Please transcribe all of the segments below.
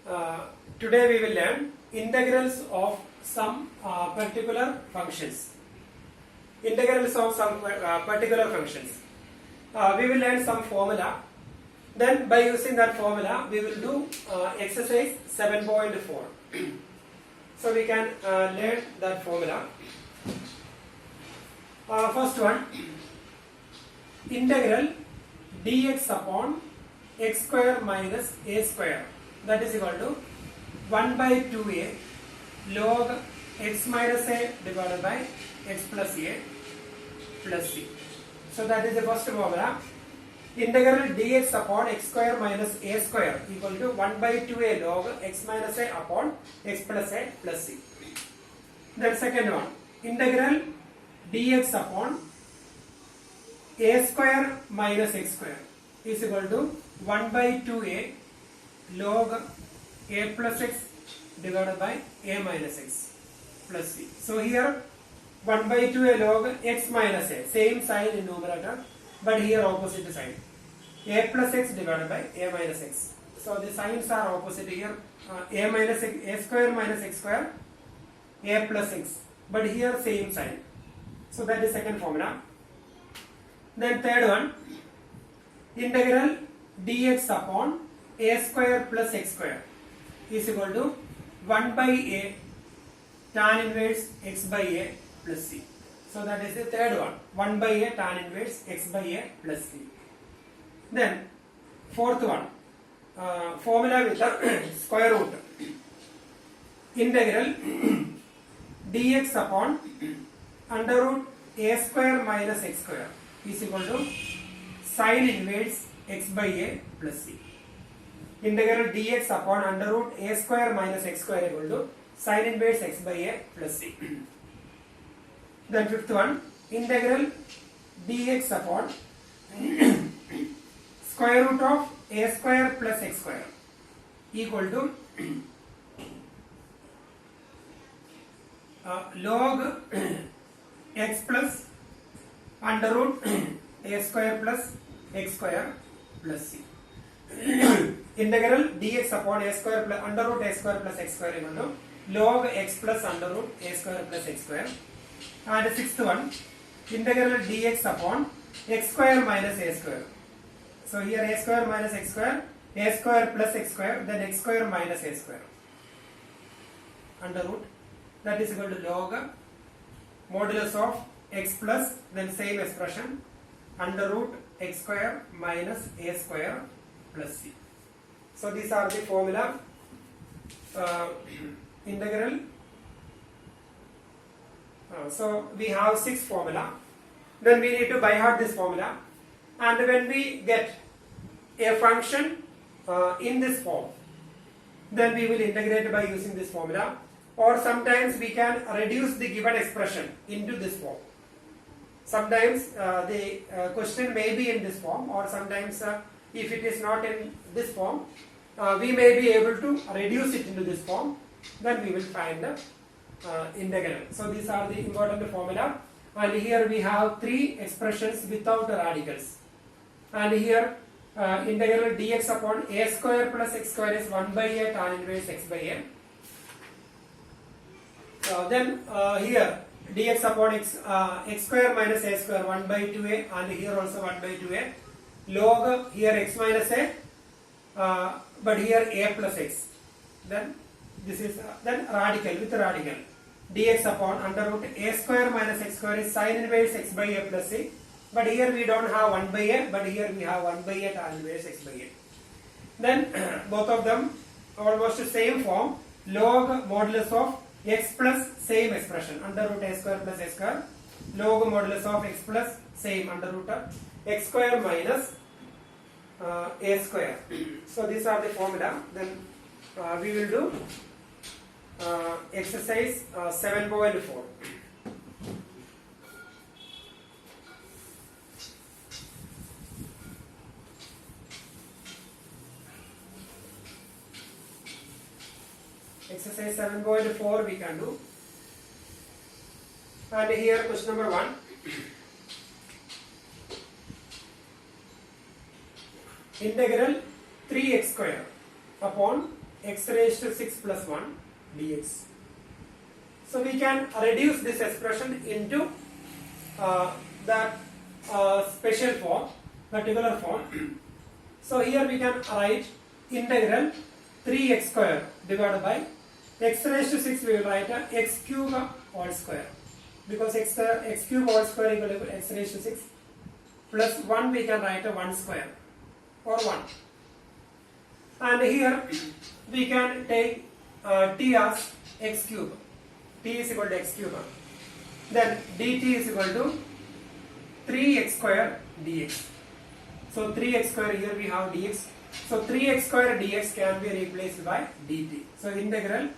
Uh, Today we will learn integrals of some particular functions. Integrals of some particular functions. We will learn some formula. Then by using that formula, we will do exercise 7.4. So we can learn that formula. First one, integral dx upon x square minus a square, that is equal to 1 by 2a log x minus a divided by x plus a plus c. So that is the first formula. Integral dx upon x square minus a square equal to 1 by 2a log x minus a upon x plus a plus c. Then second one, integral dx upon a square minus x square is equal to 1 by 2a log a plus x divided by a minus x plus c. So here 1 by 2a log x minus a, same sign in numerator, but here opposite sign. A plus x divided by a minus x. So the signs are opposite here. A minus x, a square minus x square, a plus x, but here same sign. So that is second formula. Then third one, integral dx upon a square plus x square is equal to 1 by a tan inverse x by a plus c. So that is the third one, 1 by a tan inverse x by a plus c. Then fourth one, formula with the square root. Integral dx upon under root a square minus x square is equal to sin inverse x by a plus c. Integral dx upon under root a square minus x square equal to sin inverse x by a plus c. Then fifth one, integral dx upon square root of a square plus x square equal to log x plus under root a square plus x square plus c. Integral dx upon a square plus under root a square plus x square equal to log x plus under root a square plus x square. And sixth one, integral dx upon x square minus a square. So here a square minus x square, a square plus x square, then x square minus a square under root, that is equal to log modulus of x plus, then same expression, under root x square minus a square plus c. So these are the formula. Integral. So we have 6 formula. Then we need to by heart this formula. And when we get a function in this form, then we will integrate by using this formula. Or sometimes we can reduce the given expression into this form. Sometimes the question may be in this form, or sometimes if it is not in this form, we may be able to reduce it into this form. Then we will find the integral. So these are the important formula. And here we have 3 expressions without the radicals. And here integral dx upon a square plus x square is 1 by a tan inverse x by a. Then here dx upon x square minus a square 1 by 2a, and here also 1 by 2a. Log here x minus a, but here a plus x. Then this is then radical with radical. Dx upon under root a square minus x square is sin inverse x by a plus c. But here we don't have 1 by a, but here we have 1 by a tan inverse x by a. Then both of them almost the same form. Log modulus of x plus same expression under root a square plus a square. Log modulus of x plus same under root of x square minus a square. So these are the formula. Then we will do exercise 7.4. Exercise 7.4 we can do. And here question number 1. Integral 3x square upon x raised to 6 plus 1 dx. So we can reduce this expression into that special form, particular form. So here we can write integral 3x square divided by x raised to 6, we will write x cube whole square, because x cube whole square equal to x raised to 6 plus 1, we can write 1 square or 1. And here we can take t as x cube. T is equal to x cube. Then dt is equal to 3x square dx. So 3x square, here we have dx. So 3x square dx can be replaced by dt. So integral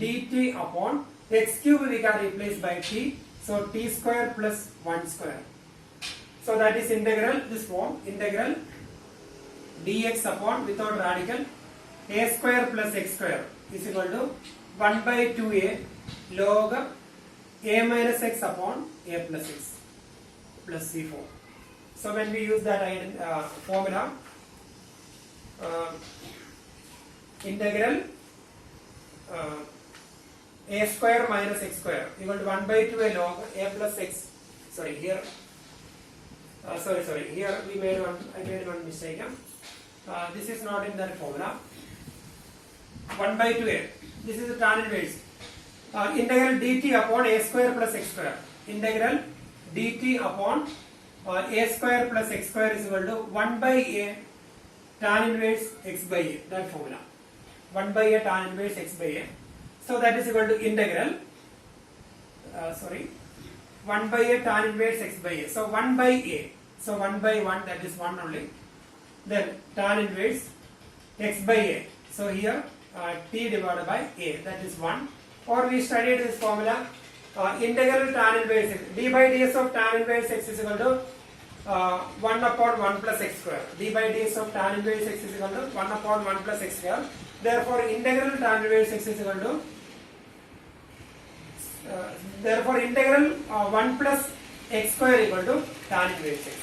dt upon x cube we can replace by t. So t square plus 1 square. So that is integral, this form, integral dx upon, without radical, a square plus x square is equal to 1 by 2a log a minus x upon a plus x plus c4. So when we use that formula, integral a square minus x square equal to 1 by 2a log a plus x. Sorry, here. Here I made one mistake. This is not in that formula. 1 by 2a. This is the tan inverse. Integral dt upon a square plus x square. Integral dt upon a square plus x square is equal to 1 by a tan inverse x by a. That formula. 1 by a tan inverse x by a. So that is equal to integral. 1 by a tan inverse x by a. So 1 by a. So 1 by 1, that is 1 only. Then tan inverse x by a. So here t divided by a, that is 1. Or we studied this formula, integral tan inverse x, d by ds of tan inverse x is equal to 1 upon 1 plus x square. D by ds of tan inverse x is equal to 1 upon 1 plus x square. Therefore integral tan inverse x is equal to therefore integral 1 plus x square equal to tan inverse x.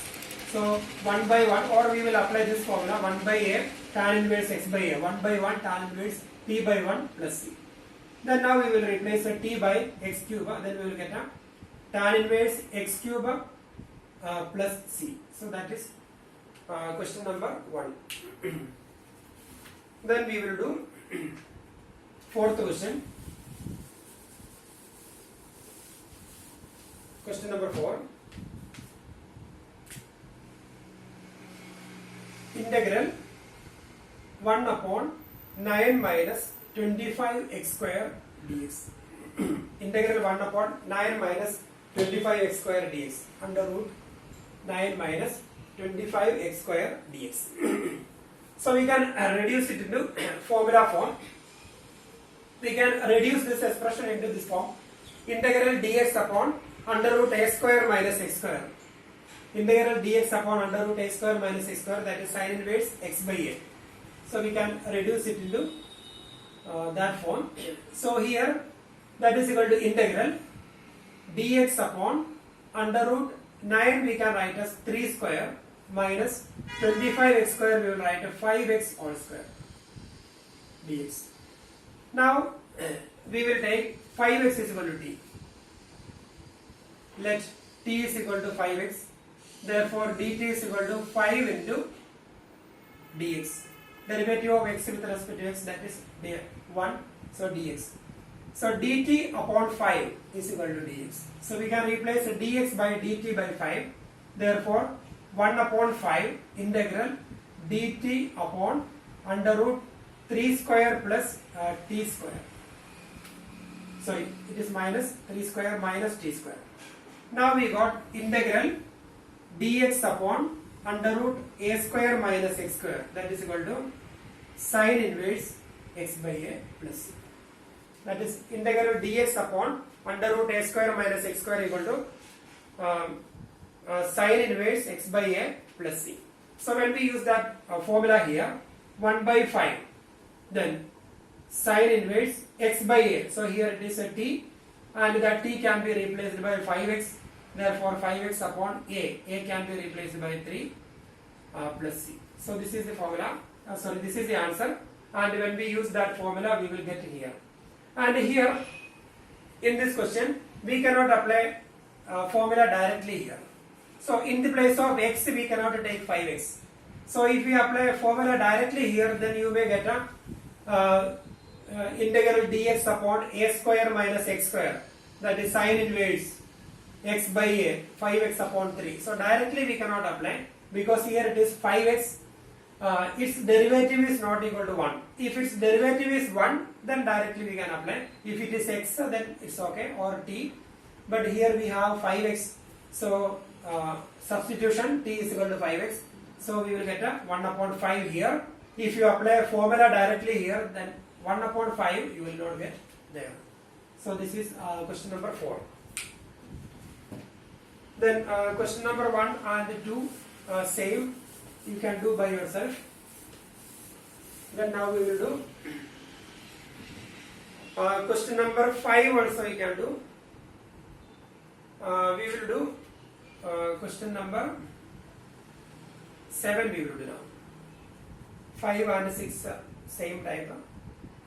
So 1 by 1, or we will apply this formula, 1 by a tan inverse x by a, 1 by 1 tan inverse t by 1 plus c. Then now we will replace the t by x cube, then we will get a tan inverse x cube plus c. So that is question number 1. Then we will do fourth question. Question number 4. Integral 1 upon 9 minus 25x square dx. Integral 1 upon 9 minus 25x square dx under root 9 minus 25x square dx. So we can reduce it into formula form. We can reduce this expression into this form. Integral dx upon under root a square minus x square. Integral dx upon under root a square minus x square, that is sin inverse x by a. So we can reduce it into that form. So here that is equal to integral dx upon under root 9 we can write as 3 square minus 25x square, we will write as 5x whole square dx. Now we will take 5x is equal to t. Let t is equal to 5x. Therefore dt is equal to 5 into dx. Derivative of x with respect to x, that is 1. So dx. So dt upon 5 is equal to dx. So we can replace dx by dt by 5. Therefore 1 upon 5 integral dt upon under root 3 square plus t square. Sorry, it is minus 3 square minus t square. Now we got integral dx upon under root a square minus x square, that is equal to sin inverse x by a plus c. That is integral dx upon under root a square minus x square equal to sin inverse x by a plus c. So when we use that formula here, 1 by 5, then sin inverse x by a. So here it is a t, and that t can be replaced by 5x. Therefore 5x upon a can be replaced by 3 plus c. So this is the formula. This is the answer. and when we use that formula we will get here. And here in this question we cannot apply formula directly here. So in the place of x we cannot take 5x. So if we apply a formula directly here, then you may get a integral dx upon a square minus x square, that is sine inverse x by a, 5x upon 3. So directly we cannot apply because here it is 5x, its derivative is not equal to 1. If its derivative is 1, then directly we can apply. If it is x, then it's okay, or t. But here we have 5x, so substitution t is equal to 5x. So we will get a 1 upon 5 here. If you apply a formula directly here, then 1 upon 5 you will not get there. So this is question number 4. Then question number 1 and 2 same, you can do by yourself. Then now we will do question number 5 also you can do. We will do question number 7 we will do now. 5 and 6 same type.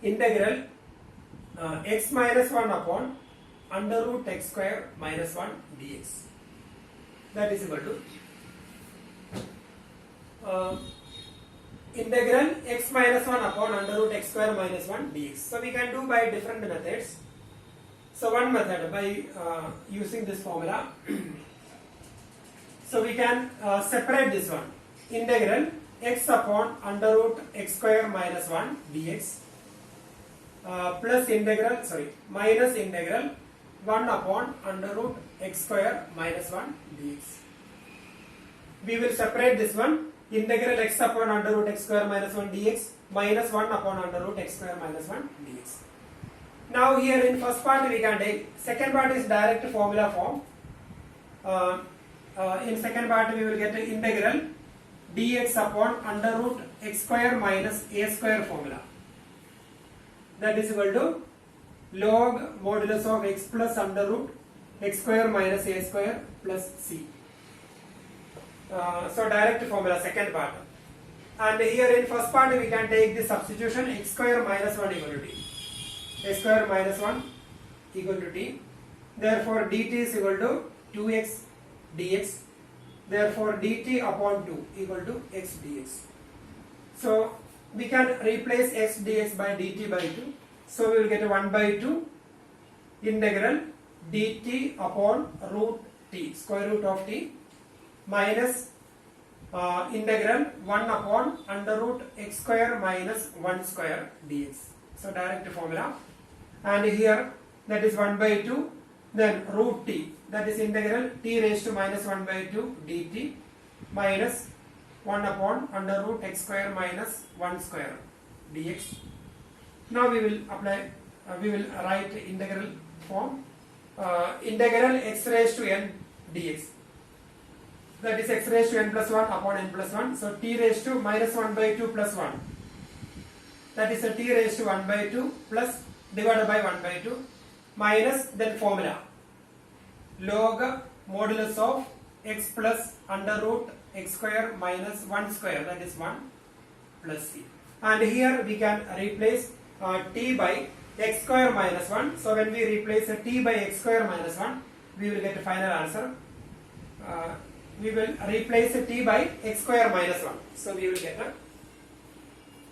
Integral x minus 1 upon under root x square minus 1 dx. That is equal to integral x minus 1 upon under root x square minus 1 dx. So we can do by different methods. So one method by using this formula. So we can separate this one. Integral x upon under root x square minus 1 dx plus integral, minus integral 1 upon under root x square minus 1 dx. We will separate this one, integral x upon under root x square minus 1 dx minus 1 upon under root x square minus 1 dx. Now here in first part we can take, second part is direct formula form. In second part we will get the integral dx upon under root x square minus a square formula. That is equal to log modulus of x plus under root x square minus a square plus c. So direct formula, second part. And here in first part we can take the substitution x square minus 1 equal to t. X square minus 1 equal to t. Therefore dt is equal to 2x dx. Therefore dt upon 2 equal to x dx. So we can replace x dx by dt by 2. So we will get 1 by 2 integral dt upon root t, square root of t, minus integral 1 upon under root x square minus 1 square dx. So direct formula. And here that is 1 by 2, then root t, that is integral t raised to minus 1 by 2 dt minus 1 upon under root x square minus 1 square dx. Now we will apply, we will write integral form, integral x raised to n dx, that is x raised to n plus 1 upon n plus 1. So t raised to minus 1 by 2 plus 1, that is a t raised to 1 by 2 plus divided by 1 by 2 minus, then formula log modulus of x plus under root x square minus 1 square, that is 1 plus c. And here we can replace t by x square minus 1. So when we replace t by x square minus 1, we will get a final answer. We will replace t by x square minus 1. So we will get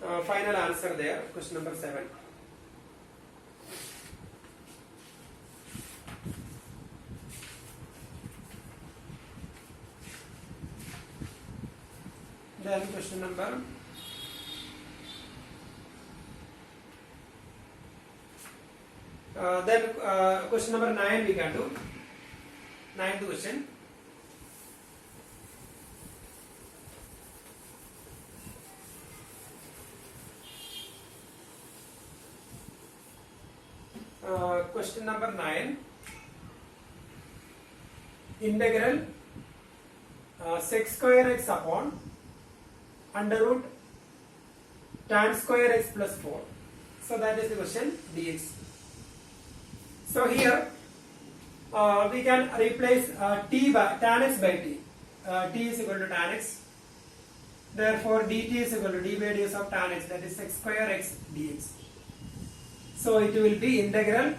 a final answer there, question number 7. Then question number question number 9 we can do. 9th question. Question number 9. Integral sec square x upon under root tan square x plus 4. So that is the question dx. So here we can replace t by tan x by t. T is equal to tan x Therefore, dt is equal to d by dx of tan x, that is x square x dx. So it will be integral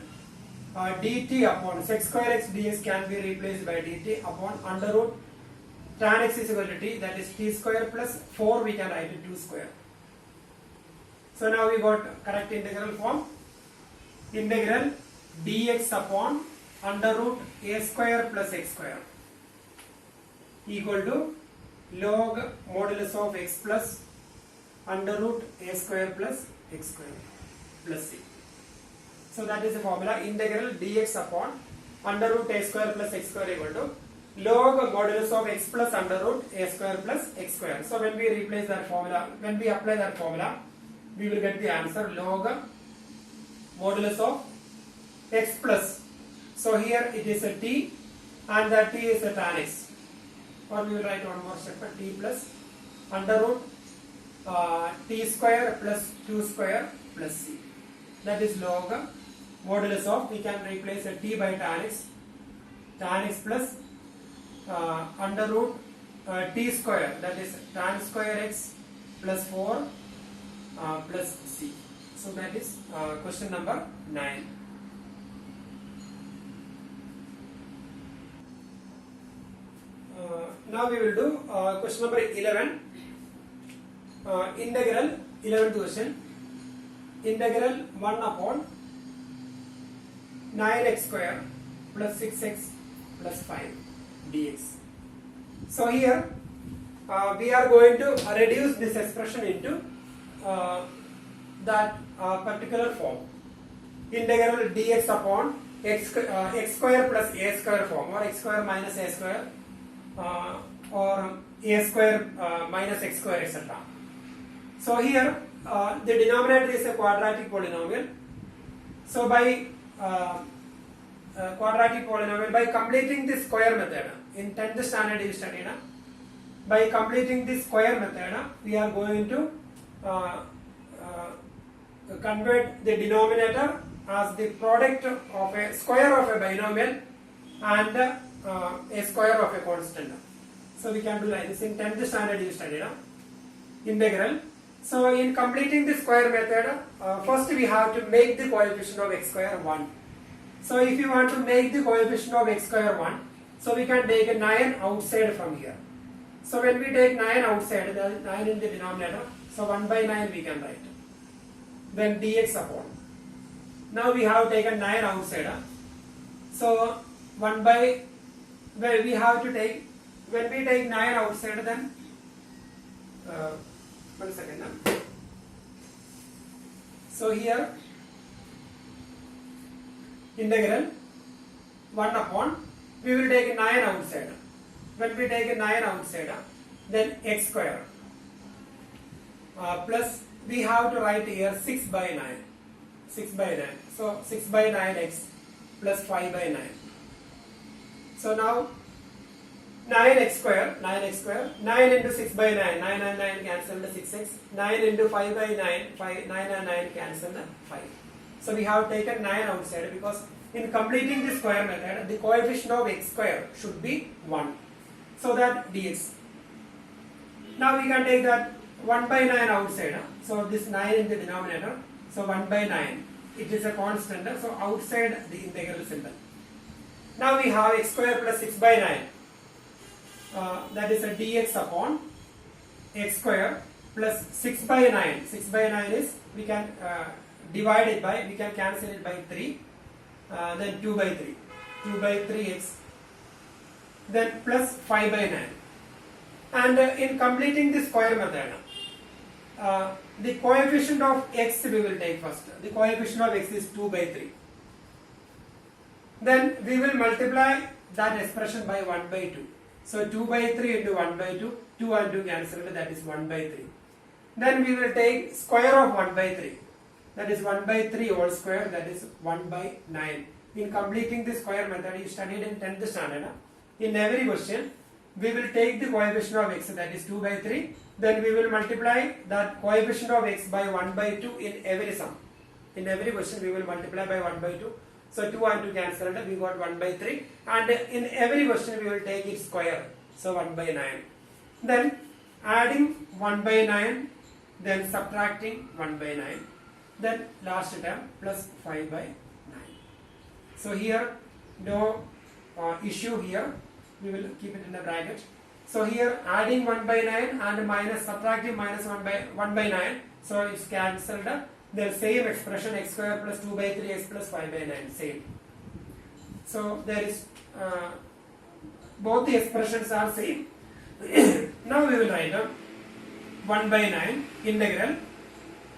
dt upon x square x dx can be replaced by dt upon under root tan x is equal to t, that is t square plus 4, we can write it 2 square. So now we got correct integral form. Integral dx upon under root a square plus x square equal to log modulus of x plus under root a square plus x square plus c. So that is the formula. Integral dx upon under root a square plus x square equal to log modulus of x plus under root a square plus x square. So when we replace that formula, when we apply that formula, we will get the answer log modulus of x plus. So here it is a t and that t is a tan x. Or we will write one more step, t plus under root t square plus 2 square plus c. That is log modulus of, we can replace a t by tan x plus under root t square, that is tan square x plus 4 plus c. So that is question number 9. Now we will do question number 11. Integral, 11th question. Integral 1 upon 9x square plus 6x plus 5 dx. So here we are going to reduce this expression into that particular form. Integral dx upon x square plus a square form, or x square minus a square, or a square minus x square, etc. So here the denominator is a quadratic polynomial. So by quadratic polynomial, by completing the square method, in 10th standard you studied, by completing the square method, we are going to convert the denominator as the product of a square of a binomial and a square of a constant. So we can do like this. In 10th standard you studied integral. So in completing the square method, first we have to make the coefficient of x square 1. So if you want to make the coefficient of x square 1, so we can take a 9 outside from here. So when we take 9 outside, there is 9 in the denominator, so 1 by 9 we can write. Then dx upon. Now we have taken 9 outside. So 1 by, well, we have to take, when we take 9 outside, then 1 second. So here integral 1 upon, we will take 9 outside. When we take 9 outside, then x square plus, we have to write here 6 by 9. 6 by 9. So 6 by 9x plus 5 by 9. So now 9x square, 9 into 6 by 9, 9 and 9 cancelled 6x, 9 into 5 by 9, 9 and 9 cancelled 5. So we have taken 9 outside because in completing the square method, the coefficient of x square should be 1. So that dx. Now we can take that 1 by 9 outside. So this 9 in the denominator. So 1 by 9. It is a constant. So outside the integral symbol. Now we have x square plus 6 by 9. That is a dx upon x square plus 6 by 9. 6 by 9 is, we can divide it by, we can cancel it by 3. Then 2 by 3. 2 by 3x. Then plus 5 by 9. And in completing the square method, the coefficient of x we will take first. The coefficient of x is 2 by 3. Then we will multiply that expression by 1 by 2. So 2 by 3 into 1 by 2, 2 and 2 cancelled, that is 1 by 3. Then we will take square of 1 by 3. That is 1 by 3 whole square, that is 1 by 9. In completing the square method, you studied in 10th standard. In every question, we will take the coefficient of x, that is 2 by 3. Then we will multiply that coefficient of x by 1 by 2 in every sum. In every question, we will multiply by 1 by 2. So 2 and 2 cancelled, we got 1 by 3. And in every question, we will take its square. So 1 by 9. Then adding 1 by 9, then subtracting 1 by 9, then last term plus 5 by 9. So here no issue here, we will keep it in the bracket. So here adding 1 by 9 and minus subtracting minus 1 by 9, so it's cancelled. The same expression x square plus 2 by 3 x plus 5 by 9, same. So there is both the expressions are same. Now we will write down 1 by 9 integral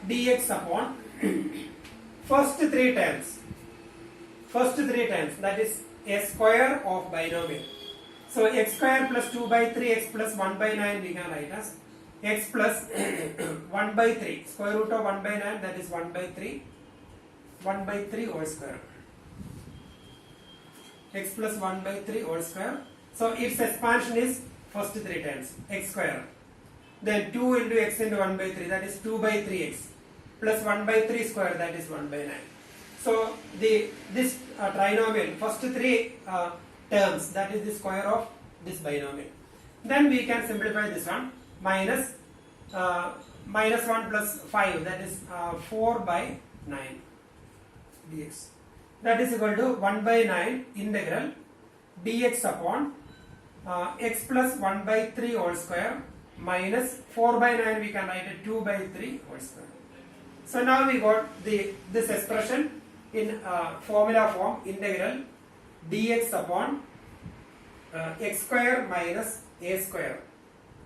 dx upon first three terms, that is a square of binomial. So x square plus 2 by 3 x plus 1 by 9 we can write as x plus 1 by 3, square root of 1 by 9, that is 1 by 3 whole square, x plus 1 by 3 whole square. So its expansion is first three terms, x square, then 2 into x into 1 by 3, that is 2 by 3x, plus 1 by 3 square, that is 1 by 9. So this trinomial, first three terms, that is the square of this binomial. Then we can simplify this one, minus 1 plus 5, that is 4 by 9 dx. That is equal to 1 by 9 integral dx upon x plus 1 by 3 whole square minus 4 by 9, we can write it 2 by 3 whole square. So now we got this expression in formula form, integral dx upon x square minus a square,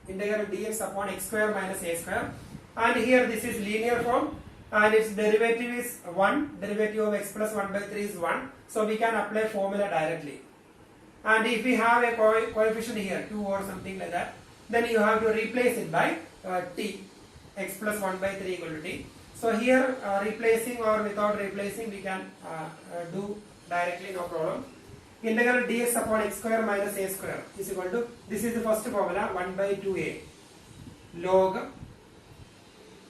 integral dx upon x square minus a square, and here this is linear form and its derivative is 1, derivative of x plus 1 by 3 is 1, so we can apply formula directly. And if we have a coefficient here 2 or something like that, then you have to replace it by t, x plus 1 by 3 equal to t. So here replacing or without replacing we can do directly, no problem. Integral dx upon x square minus a square is equal to, this is the first formula, 1 by 2a log,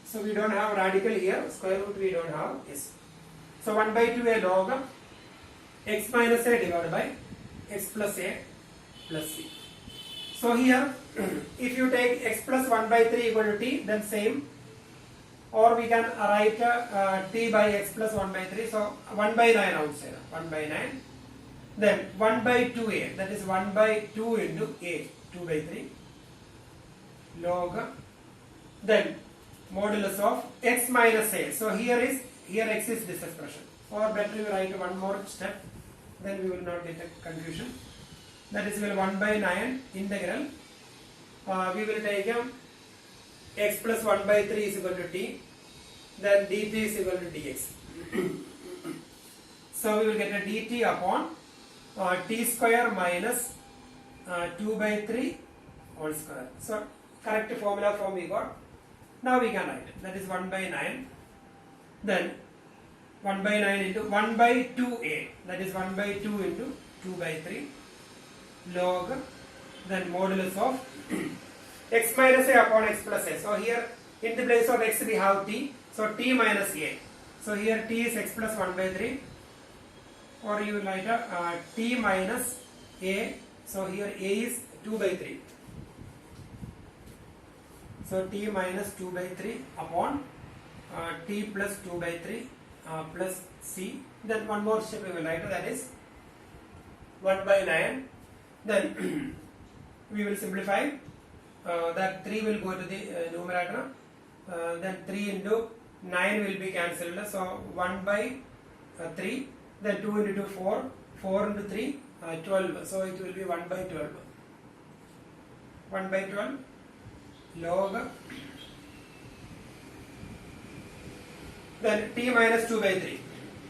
so we don't have radical here, square root we don't have, yes. So 1 by 2a log x minus a divided by x plus a plus c. So here if you take x plus 1 by 3 equal to t, then same, or we can write t by x plus 1 by 3, so 1 by 9 outside, 1 by 9, then 1 by 2a, that is 1 by 2 into a, 2 by 3 log, then modulus of x minus a. So here x is this expression, or better we write one more step, then we will not get a confusion. That is equal 1 by 9 integral, we will take x plus 1 by 3 is equal to t, then dt is equal to dx. So we will get a dt upon t square minus 2 by 3 whole square. So correct formula form we got. Now we can write it, that is 1 by 9, then 1 by 9 into 1 by 2a, that is 1 by 2 into 2 by 3 log, then modulus of x minus a upon x plus a. So here in the place of x we have t, so t minus a. So here t is x plus 1 by 3, or you will write t minus a, so here a is 2 by 3. So t minus 2 by 3 upon t plus 2 by 3 plus c. Then one more step we will write, that is 1 by 9. Then we will simplify, that 3 will go to the numerator, then 3 into 9 will be cancelled, so 1 by 3, then 2 into 2 4, 4 into 3 12, so it will be 1 by 12, 1 by 12 log, then t minus 2 by 3,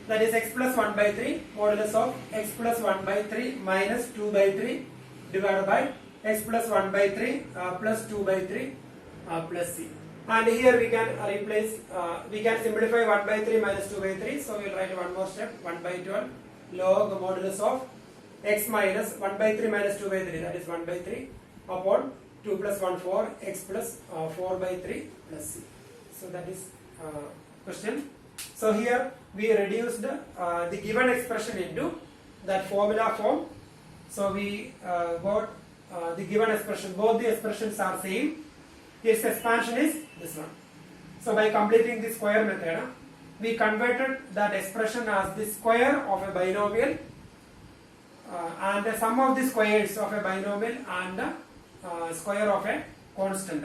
that is x plus 1 by 3 modulus of x plus 1 by 3 minus 2 by 3 divided by x plus 1 by 3 plus 2 by 3 plus c. And here we can replace, we can simplify 1 by 3 minus 2 by 3, so we will write one more step, 1 by 12 log modulus of x minus 1 by 3 minus 2 by 3, that is 1 by 3 upon 2 plus 1 4 x plus 4 by 3 plus c. So that is question. So here we reduced the given expression into that formula form. So we got the given expression, both the expressions are same, its expansion is this one. So by completing the square method, we converted that expression as the square of a binomial and the sum of the squares of a binomial and the square of a constant.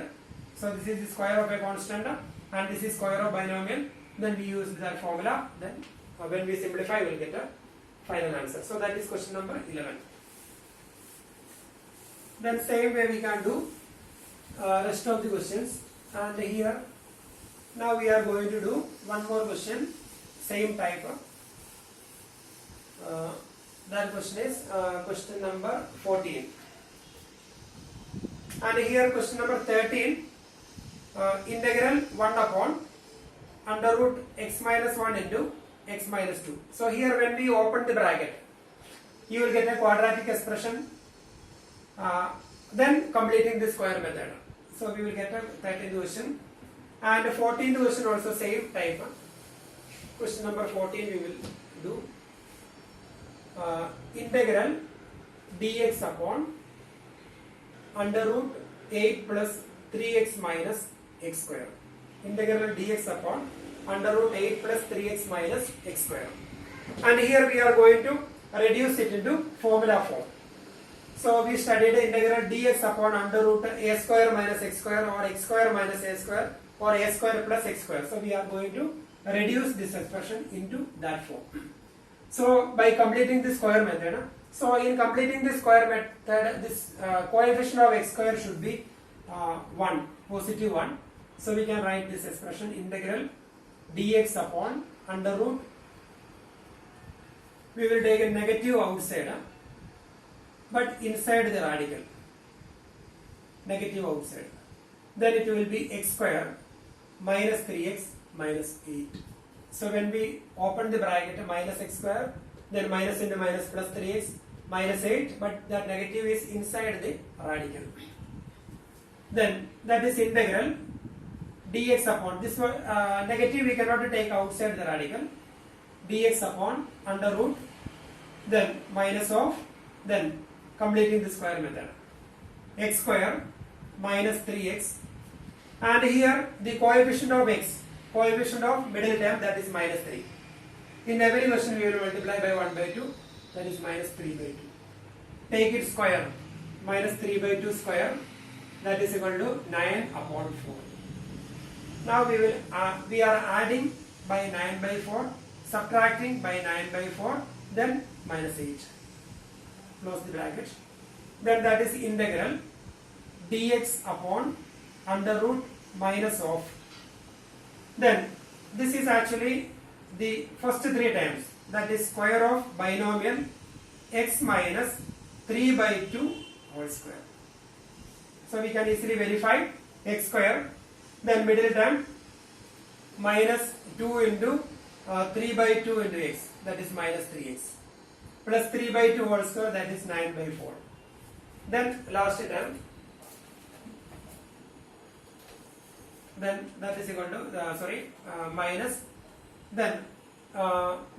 So this is the square of a constant and this is square of binomial. Then we use that formula. Then when we simplify, we will get a final answer. So that is question number 11. Then same way we can do rest of the questions. And here now we are going to do one more question, same type. That question is question number 14. And here question number 13, integral 1 upon under root x minus 1 into x minus 2. So here when we open the bracket, you will get a quadratic expression, then completing the square method. So we will get a 13th question. And 14th question also same type. Question number 14 we will do integral dx upon under root 8 plus 3x minus x square. Integral dx upon under root 8 plus 3x minus x square. And here we are going to reduce it into formula form. So we studied integral dx upon under root a square minus x square or x square minus a square or a square plus x square. So we are going to reduce this expression into that form. So by completing the square method, so in completing the square method, this coefficient of x square should be 1, positive 1. So we can write this expression integral dx upon under root. We will take a negative outside, but inside the radical, negative outside. Then it will be x square minus 3x minus 8. So when we open the bracket, minus x square, then minus into minus plus 3x minus 8, but that negative is inside the radical. Then that is integral dx upon this one, negative we cannot take outside the radical, dx upon under root, then minus of, then completing the square method, x square minus 3x, and here the coefficient of x, coefficient of middle term, that is minus 3. In every question we will multiply by 1 by 2, that is minus 3 by 2. Take it square, minus 3 by 2 square, that is equal to 9 upon 4. Now we are adding by 9 by 4, subtracting by 9 by 4, then minus 8. Close the bracket. Then that is integral dx upon under root minus of. Then this is actually the first 3 times, that is square of binomial x minus 3 by 2 whole square. So we can easily verify x square, then middle term minus 2 into 3 by 2 into x, that is minus 3x, plus 3 by 2 whole square, that is 9 by 4. Then last term, then that is equal to minus, then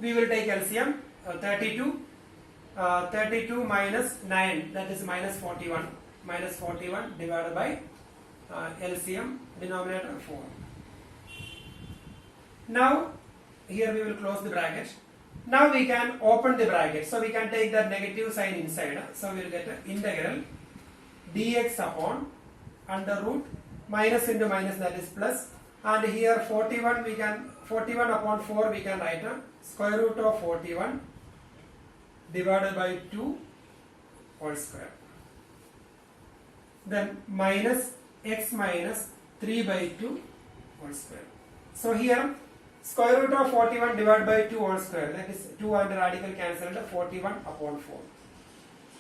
we will take LCM, 32 minus 9, that is minus 41 divided by LCM denominator 4. Now here we will close the bracket. Now we can open the bracket, so we can take that negative sign inside. So we will get integral dx upon under root minus into minus, that is plus, and here 41 upon 4 we can write square root of 41 divided by 2 whole square. Then minus x minus 3 by 2 whole square. So here square root of 41 divided by 2 whole square, that is 2 and radical cancelled, 41 upon 4.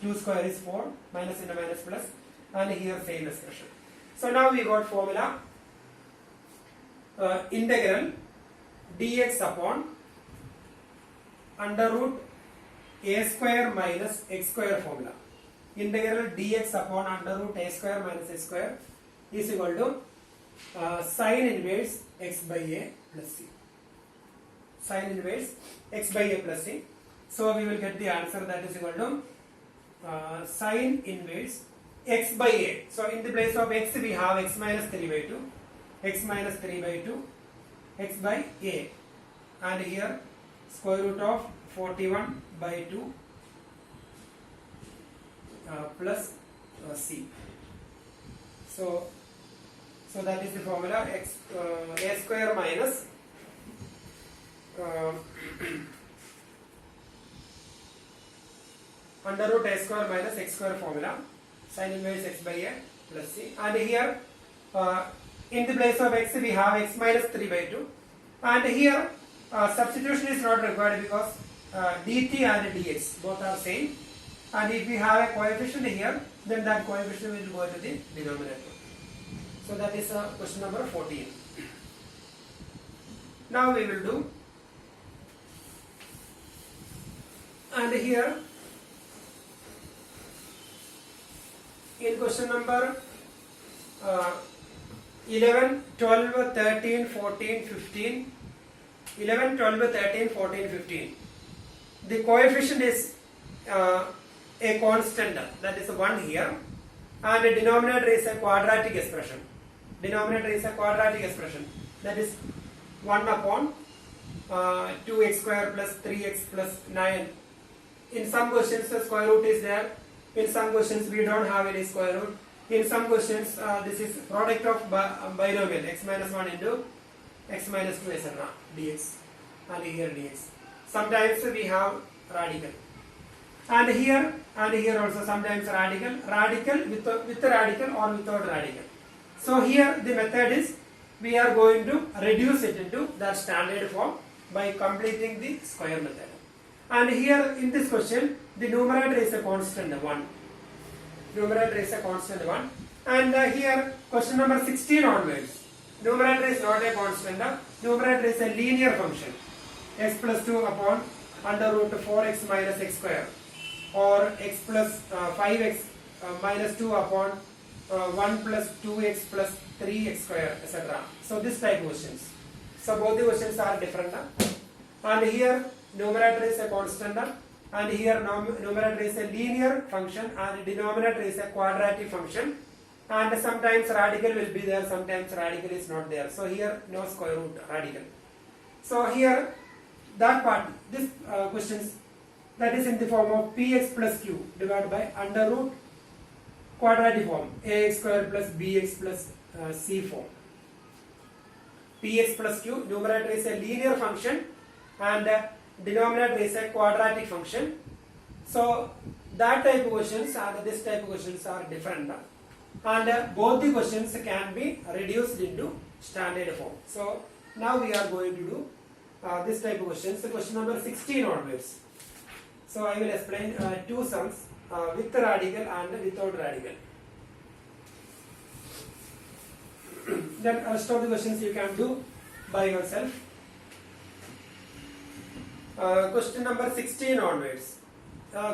2 square is 4, minus into minus plus, and here same expression. So now we got formula integral dx upon under root a square minus x square formula. Integral dx upon under root a square minus x square is equal to sine inverse x by a plus c. Sine inverse x by a plus c. So we will get the answer, that is equal to sine inverse x by a. So in the place of x we have x minus 3 by 2, x minus 3 by 2, x by a, and here square root of 41 by 2 plus c. So that is the formula x a square minus under root a square minus x square formula, sin inverse x by a plus c, and here in the place of x we have x minus 3 by 2, and here substitution is not required because dt and dx both are same, and if we have a coefficient here, then that coefficient will go to the denominator. So that is question number 14. Now we will do, and here in question number 11, 12, 13, 14, 15, 11, 12, 13, 14, 15, the coefficient is a constant, that is 1 here, and the denominator is a quadratic expression. Denominator is a quadratic expression, that is 1 upon 2x square plus 3x plus 9. In some questions the square root is there, in some questions we don't have any square root, in some questions this is product of binomial x minus 1 into x minus 2 etc. dx, and here dx. Sometimes we have radical, and here also sometimes radical with radical or without radical. So here the method is we are going to reduce it into the standard form by completing the square method. And here in this question the numerator is a constant 1. Numerator is a constant 1. And here question number 16 onwards, numerator is not a constant, numerator is a linear function, x plus 2 upon under root 4x minus x square, or x plus 5x minus 2 upon 1 plus 2x plus 3x square, etc. So this type of questions. So both the questions are different. And here numerator is a constant, and here numerator is a linear function, and denominator is a quadratic function, and sometimes radical will be there, sometimes radical is not there. So here no square root radical. So here that part, this questions, that is in the form of px plus q divided by under root quadratic form, ax square plus bx plus c form. Px plus q, numerator is a linear function and denominator is a quadratic function. So that type of questions and this type of questions are different, and both the questions can be reduced into standard form. So now we are going to do this type of questions, question number 16 onwards. So I will explain two sums with radical and without radical. Then rest of the questions you can do by yourself. Question number 16 onwards.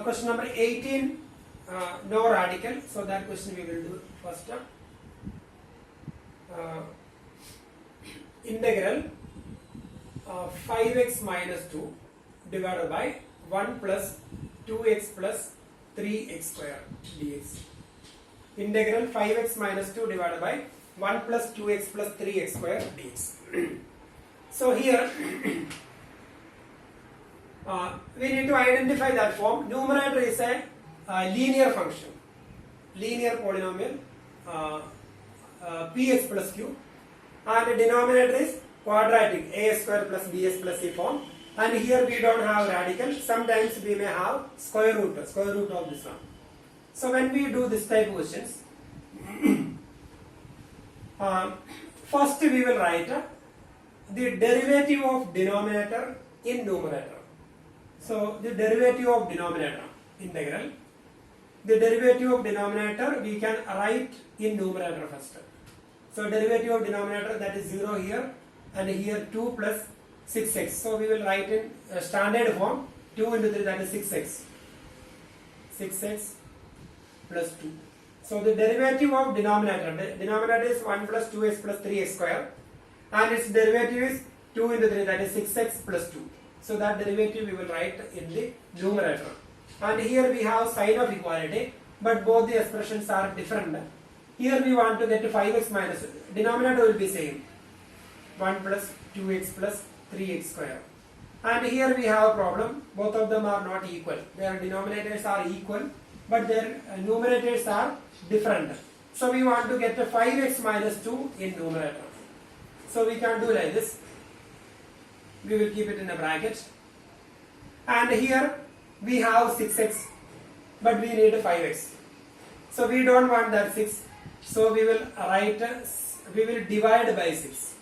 Question number 18, no radical, so that question we will do first. Integral 5x minus 2 divided by 1 plus 2x plus 3x square dx. Integral 5x minus 2 divided by 1 plus 2x plus 3x square dx. So here we need to identify that form. Numerator is a linear function, linear polynomial px plus q, and the denominator is quadratic ax square plus bs plus c form, and here we don't have radical, sometimes we may have square root of this one. So when we do this type of questions, first we will write the derivative of denominator in numerator. So the derivative of denominator, integral, the derivative of denominator we can write in numerator first. So derivative of denominator, that is 0 here, and here 2 plus 6x. So we will write in standard form 2 into 3, that is 6x. 6x plus 2. So the derivative of denominator is 1 plus 2x plus 3x square, and its derivative is 2 into 3, that is 6x plus 2. So that derivative we will write in the numerator. And here we have sign of equality. but both the expressions are different. Here we want to get 5x minus, denominator will be same, 1 plus 2x plus 3x square. And here we have a problem, both of them are not equal. Their denominators are equal, but their numerators are different. So we want to get 5x minus 2 in numerator. So we can do like this. We will keep it in a bracket. And here we have 6x, but we need 5x. So we don't want that 6. So we will divide by 6.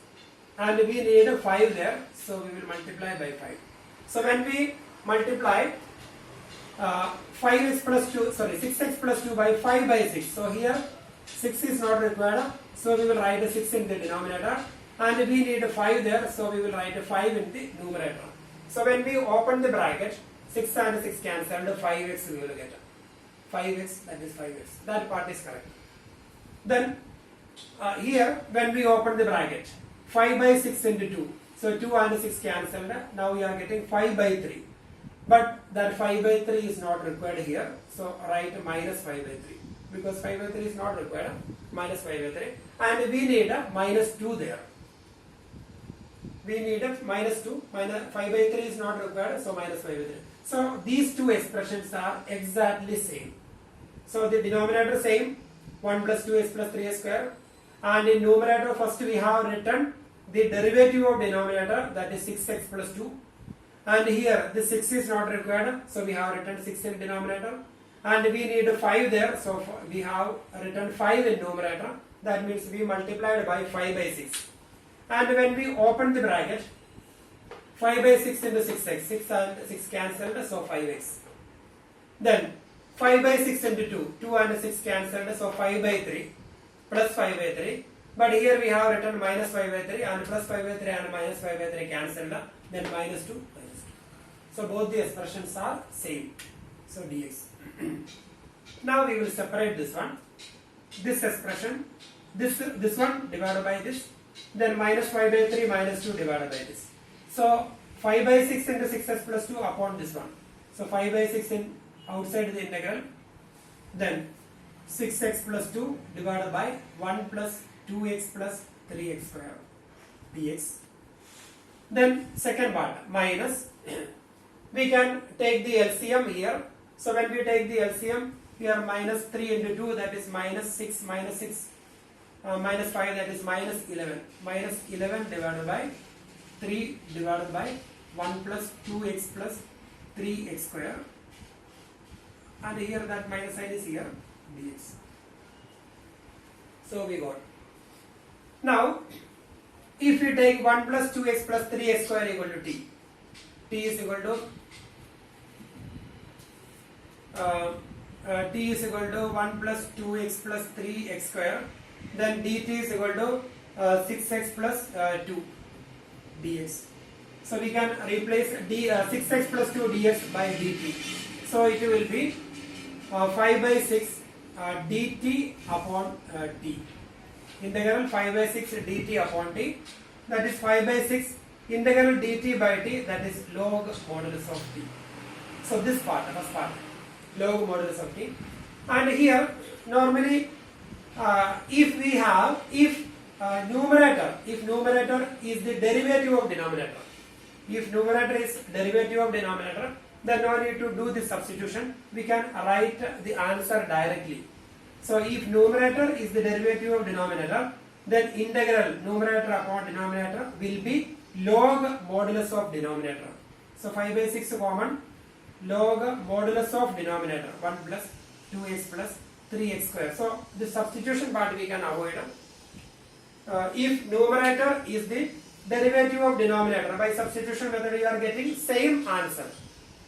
And we need 5 there. So we will multiply by 5. So when we multiply 6x plus 2 by 5 by 6. So here 6 is not required. So we will write a 6 in the denominator. And we need 5 there. So we will write a 5 in the numerator. So when we open the bracket, 6 and 6 cancelled, 5x we will get. 5x, that is 5x. That part is correct. Then here when we open the bracket, 5 by 6 into 2. So 2 and 6 cancelled. Now we are getting 5 by 3. But that 5 by 3 is not required here. So write minus 5 by 3. Because 5 by 3 is not required. Minus 5 by 3. And we need a minus 2 there. We need a minus 2. Minus 5 by 3 is not required. So minus 5 by 3. So these two expressions are exactly same. So the denominator same. 1 plus 2x plus 3x square. And in numerator first we have written the derivative of denominator, that is 6x plus 2. And here the 6 is not required, so we have written 6 in denominator. And we need 5 there, so we have written 5 in numerator. That means we multiplied by 5 by 6. And when we open the bracket, 5 by 6 into 6x, 6 and 6 cancelled, so 5x. Then 5 by 6 into 2, 2 and 6 cancelled, so 5 by 3 plus 5 by 3. But here we have written minus 5 by 3 and plus 5 by 3 and minus 5 by 3 cancelled, then minus 2, minus 2. So both the expressions are same. So dx. Now we will separate this one. This expression, this one divided by this, then minus 5 by 3 minus 2 divided by this. So 5 by 6 into 6x plus 2 upon this one. So 5 by 6 in outside the integral. Then 6x plus 2 divided by 1 plus 2x plus 3x square dx. Then second part minus. We can take the LCM here. So when we take the LCM here, minus 3 into 2, that is minus 6 minus 6 minus 5, that is minus 11. Minus 11 divided by 3 divided by 1 plus 2x plus 3x square. And here that minus sign is here dx. So we got. Now if we take 1 plus 2x plus 3x square equal to t. T is equal to t is equal to 1 plus 2x plus 3x square. Then dt is equal to 6x plus 2 dx. So we can replace 6x plus 2 dx by dt. So it will be 5 by 6 dt upon t. Integral 5 by 6 dt upon t. That is 5 by 6 integral dt by t, that is log modulus of t. So this part, first part, log modulus of t. And here normally if numerator is the derivative of denominator, if numerator is derivative of denominator, then no need to do this substitution. We can write the answer directly. So if numerator is the derivative of denominator, then integral numerator upon denominator will be log modulus of denominator. So 5 by 6 common, log modulus of denominator, 1 plus 2x plus 3x square. So the substitution part we can avoid. If numerator is the derivative of denominator, by substitution method you are getting same answer.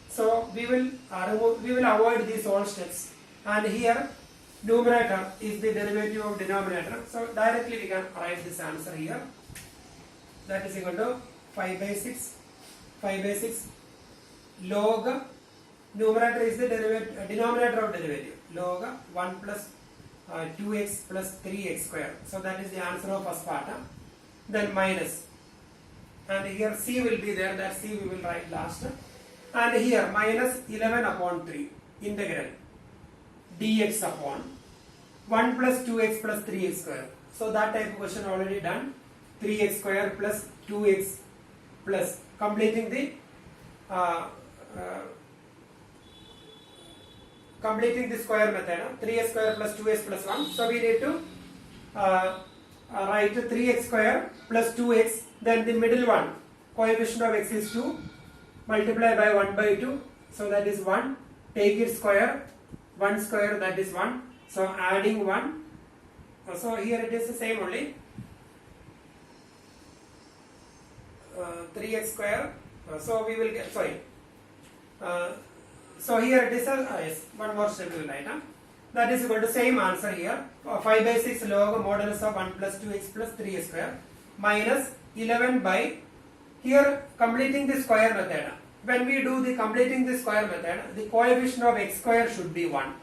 So we will avoid these all steps. And here numerator is the derivative of denominator. So directly we can write this answer here. That is equal to 5 by 6 log, numerator is the denominator of derivative, log 1 plus 2x plus 3x square. So that is the answer of first part. Then minus, and here c will be there, that c we will write last. And here minus 11 upon 3 integral dx upon 1 plus 2x plus 3x square. So that type of question already done. 3x square plus 2x plus completing the square method. 3x square plus 2x plus 1. So we need to write 3x square plus 2x. Then the middle one, coefficient of x is 2. Multiply by 1 by 2. So that is 1. Take it square. 1 square, that is 1. So adding 1. So here it is the same only. 3x square. So we will get, sorry. So here it is yes, one more step we will write. That is equal to same answer here. 5 by 6 log modulus of 1 plus 2x plus 3x square minus 11 by, here completing the square method. When we do the completing the square method, the coefficient of x square should be 1.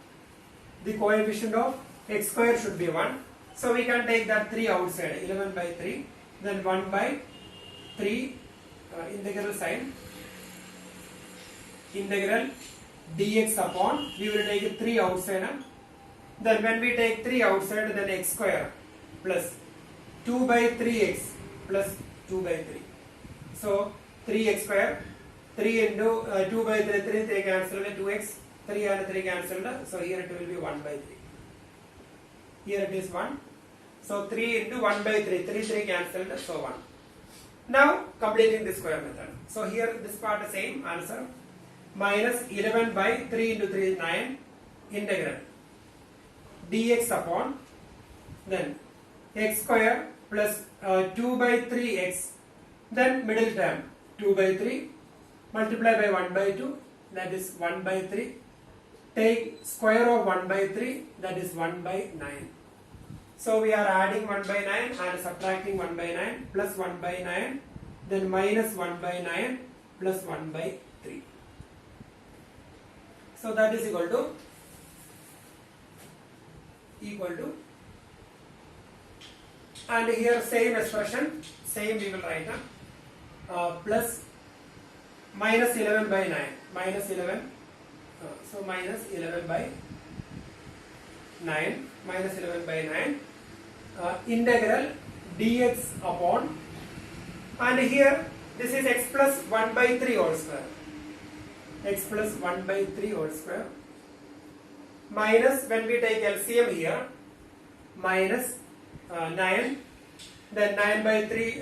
The coefficient of x square should be 1. So we can take that 3 outside. 11 by 3. Then 1 by 3 integral sign. Integral dx upon, we will take 3 outside. Then when we take 3 outside, then x square plus 2 by 3x plus 2 by 3. So 3x square, 3 into 2 by 3, 3 cancelled, 2x, 3 and 3 cancelled. So here it will be 1 by 3. Here it is 1. So 3 into 1 by 3, 3 cancelled, so 1. Now completing the square method. So here this part the same answer. Minus 11 by 3 into 3 is 9. Integral dx upon, then x square plus 2 by 3x, then middle term 2 by 3, multiply by 1 by 2, that is 1 by 3, take square of 1 by 3, that is 1 by 9. So we are adding 1 by 9 and subtracting 1 by 9 plus 1 by 9, then minus 1 by 9 plus 1 by 3. So that is equal to and here same expression, same we will write plus minus 11 by 9, minus 11, so minus 11 by 9, minus 11 by 9, integral dx upon, and here this is x plus 1 by 3 whole square, x plus 1 by 3 whole square, minus, when we take LCM here, minus 9, then 9 by 3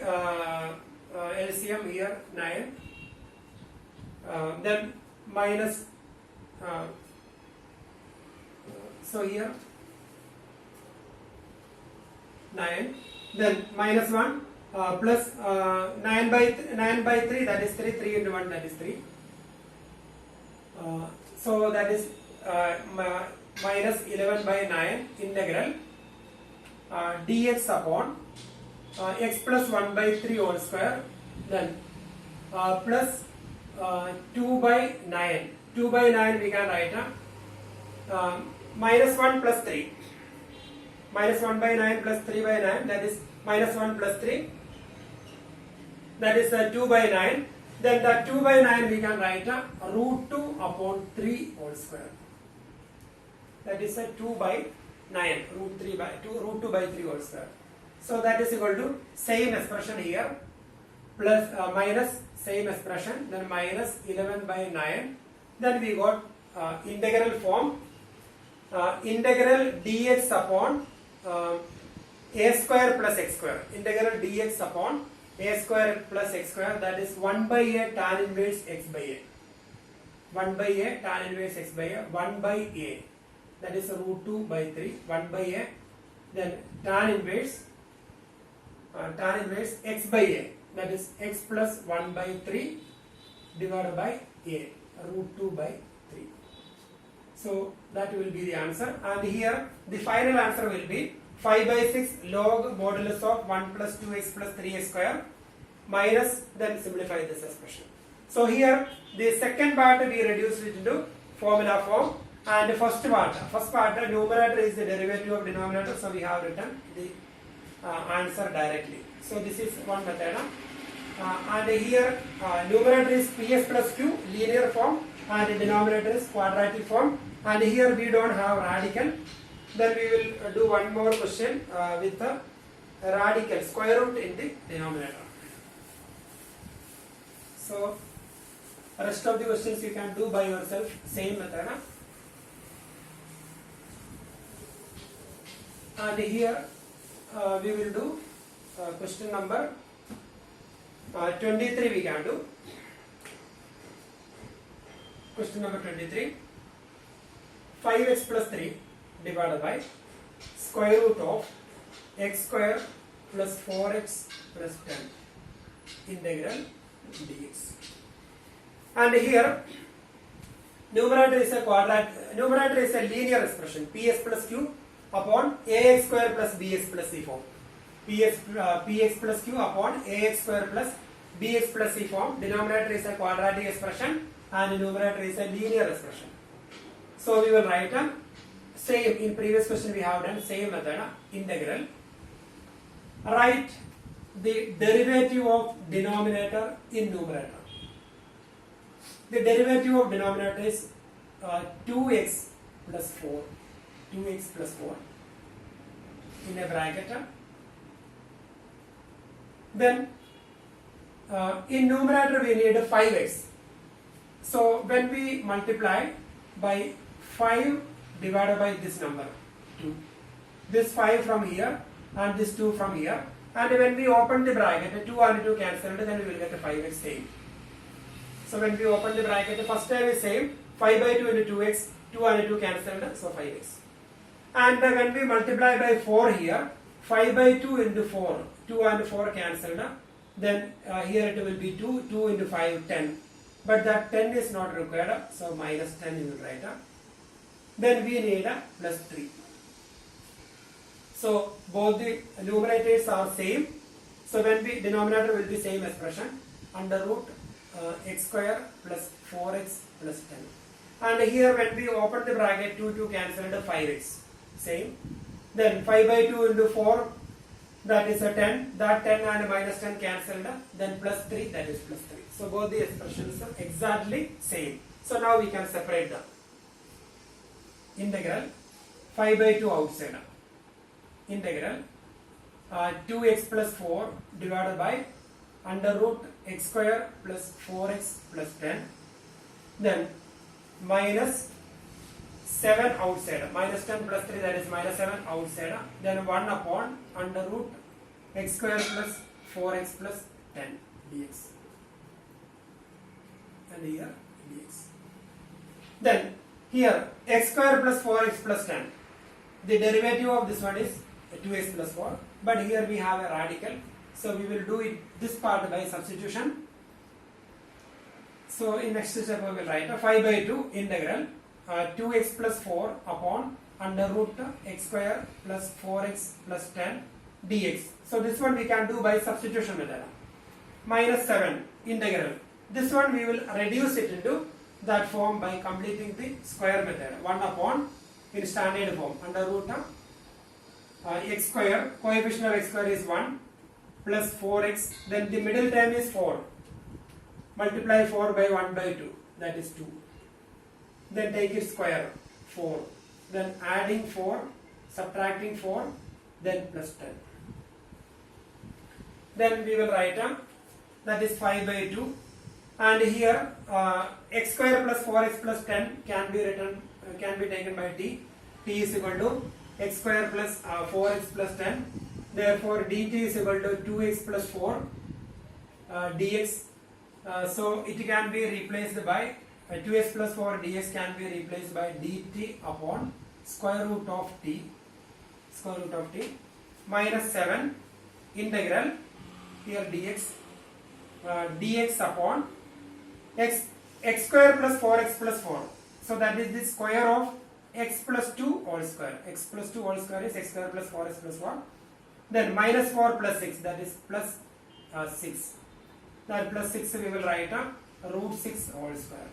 LCM here 9, then minus, so here 9, then minus 1 plus 9 by 3, that is 3, 3 into 1, that is 3. So that is minus 11 by 9 integral dx upon x plus 1 by 3 whole square, then plus 2 by 9. 2 by 9 we can write minus 1 plus 3. Minus 1 by 9 plus 3 by 9, that is minus 1 plus 3. That is 2 by 9. Then the 2 by 9 we can write root 2 upon 3 whole square. That is 2 by 9, root 2 by 3 whole square. So that is equal to same expression here, plus minus same expression, then minus 11 by 9. Then we got integral form, integral dx upon a square plus x square. Integral dx upon a square plus x square, that is 1 by a tan inverse x by a. 1 by a tan inverse x by a, 1 by a, that is root 2 by 3, 1 by a, then tan inverse x by a, that is x plus 1 by 3 divided by a, root 2 by 3. So that will be the answer, and here the final answer will be 5 by 6 log modulus of 1 plus 2x plus 3x square minus, then simplify this expression. So here the second part we reduced it into formula form, and the first part numerator is the derivative of denominator, so we have written the answer directly. So this is one method, and here numerator is ps plus q linear form, and the denominator is quadratic form, and here we don't have radical. Then we will do one more question with the radical square root in the denominator. So rest of the questions you can do by yourself, same method. And here we will do question number 23 we can do. Question number 23. 5x plus 3 divided by square root of x square plus 4x plus 10 integral dx. And here numerator is a linear expression, ps plus q upon ax square plus bx plus c form. Px plus q upon ax square plus bx plus c form. Denominator is a quadratic expression and numerator is a linear expression. So we will write a same, in previous question we have done same method, integral. Write the derivative of denominator in numerator. The derivative of denominator is 2x plus 4. 2x plus 4 in a bracket. Then in numerator we need 5x. So when we multiply by 5 divided by this number 2, this 5 from here and this 2 from here, and when we open the bracket 2 and 2 cancelled, then we will get a 5x same. So when we open the bracket, first time is same, 5 by 2 into 2x, 2 and 2 cancelled, so 5x. And when we multiply by 4 here, 5 by 2 into 4, 2 and 4 cancelled, then here it will be 2, 2 into 5, 10. But that 10 is not required, so minus 10 you will write. Then we need a plus 3. So both the numerators are same. So when we denominator will be same expression, under root x square plus 4x plus 10. And here when we open the bracket 2, 2 cancelled, 5x same. Then 5 by 2 into 4, that is a 10. That 10 and minus 10 cancelled, then plus 3, that is plus 3. So both the expressions are exactly same. So now we can separate them. Integral 5 by 2 outside. Integral 2x plus 4 divided by under root x square plus 4x plus 10. Then minus 7 outside. Minus 10 plus 3, that is minus 7 outside. Then 1 upon under root x square plus 4x plus 10 dx. And here dx. Then here x square plus 4x plus 10. The derivative of this one is 2x plus 4. But here we have a radical. So we will do it this part by substitution. So in next step we will write a 5 by 2 integral 2x plus 4 upon under root x square plus 4x plus 10 dx. So this one we can do by substitution method. Minus 7 integral. This one we will reduce it into that form by completing the square method. 1 upon in standard form under root x square, coefficient of x square is 1 plus 4x, then the middle term is 4. Multiply 4 by 1 by 2, that is 2. Then take it square, 4. Then adding 4, subtracting 4, then plus 10. Then we will write that is 5 by 2. And here x square plus 4x plus 10 can be written, can be taken by t. T is equal to x square plus 4x plus 10. Therefore dt is equal to 2x plus 4 dx. So it can be replaced by 2x plus 4 dx can be replaced by dt upon square root of t minus 7 integral here dx dx upon x square plus 4x plus 4. So that is the square of x plus 2 whole square. X plus 2 whole square is x square plus 4x plus 1. Then minus 4 plus 6, that is plus 6. That plus 6 we will write root 6 whole square.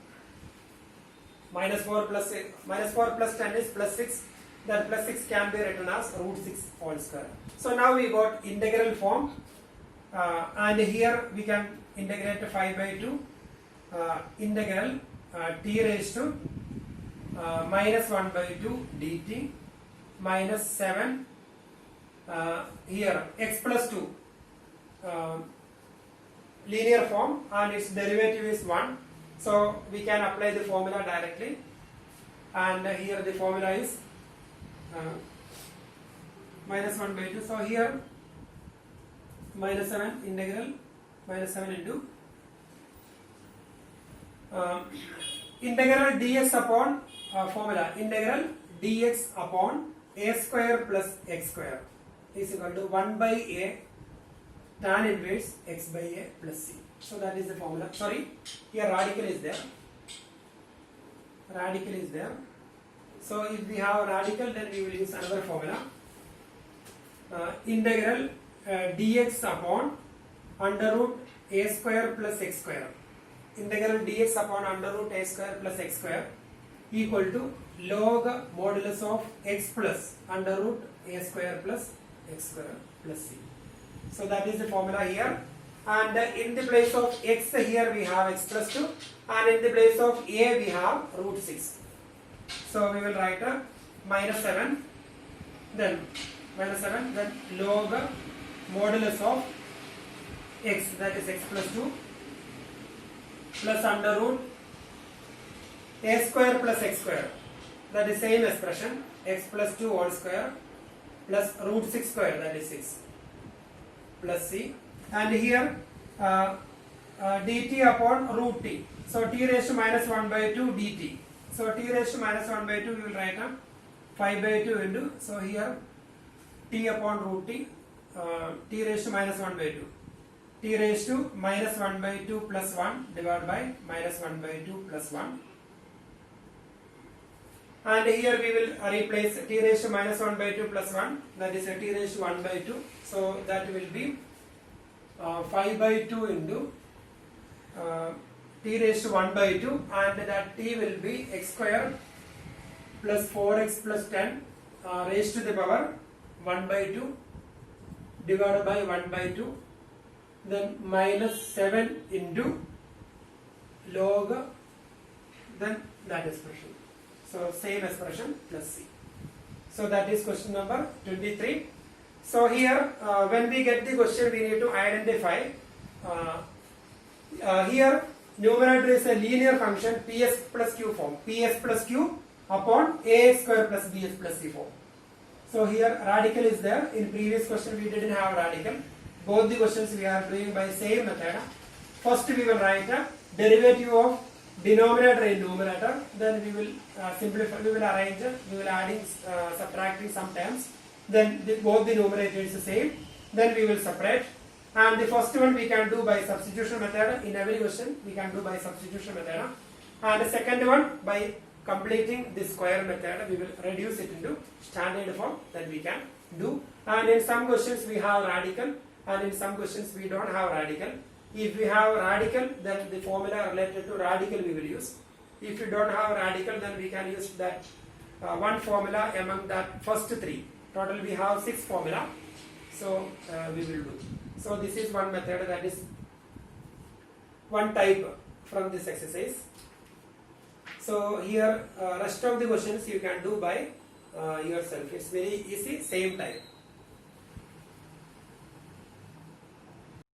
Minus 4 plus 6, minus 4 plus 10 is plus 6. That plus 6 can be written as root 6 whole square. So now we got integral form, and here we can integrate 5 by 2 integral t raised to minus 1 by 2 dt minus 7 here x plus 2 linear form and its derivative is 1, so we can apply the formula directly, and here the formula is minus 1 by 2, so here minus 7 integral minus 7 into integral dx upon formula integral dx upon a square plus x square is equal to 1 by a tan inverse x by a plus c. So that is the formula. Sorry, here radical is there. Radical is there. So if we have radical, then we will use another formula. Integral dx upon under root a square plus x square. Integral dx upon under root a square plus x square equal to log modulus of x plus under root a square plus x square plus c. So that is the formula here, and in the place of x here we have x plus 2, and in the place of a we have root 6. So we will write minus 7, then log modulus of x, that is x plus 2, plus under root a square plus x square, that is same expression, x plus 2 whole square plus root 6 square, that is 6, plus c, and here dt upon root t. So t raised to minus 1 by 2 dt. So t raised to minus 1 by 2 we will write 5 by 2 into, so here t upon root t, t raised to minus 1 by 2, t raised to minus 1 by 2 plus 1 divided by minus 1 by 2 plus 1, and here we will replace t raised to minus 1 by 2 plus 1, that is t raised to 1 by 2, so that will be 5 by 2 into t raised to 1 by 2, and that t will be x square plus 4x plus 10 raised to the power 1 by 2 divided by 1 by 2, then minus 7 into log, then that expression. So same expression plus c. So that is question number 23. So here when we get the question we need to identify here numerator is a linear function ps plus q form, ps plus q upon ax square plus bx plus c form. So here radical is there. In previous question we didn't have radical. Both the questions we are doing by same method. First we will write a derivative of denominator in numerator, then we will simplify, we will arrange, we will adding subtracting some terms, then both the numerator is the same, then we will separate, and the first one we can do by substitution method. In every question we can do by substitution method, and the second one by completing the square method we will reduce it into standard form, then we can do. And in some questions we have radical, and in some questions we don't have radical. If we have radical, then the formula related to radical we will use. If you don't have radical, then we can use that one formula among that first three. Total we have 6 formula, so we will do. So this is one method, that is one type from this exercise. So here rest of the questions you can do by yourself. It's very easy, same type.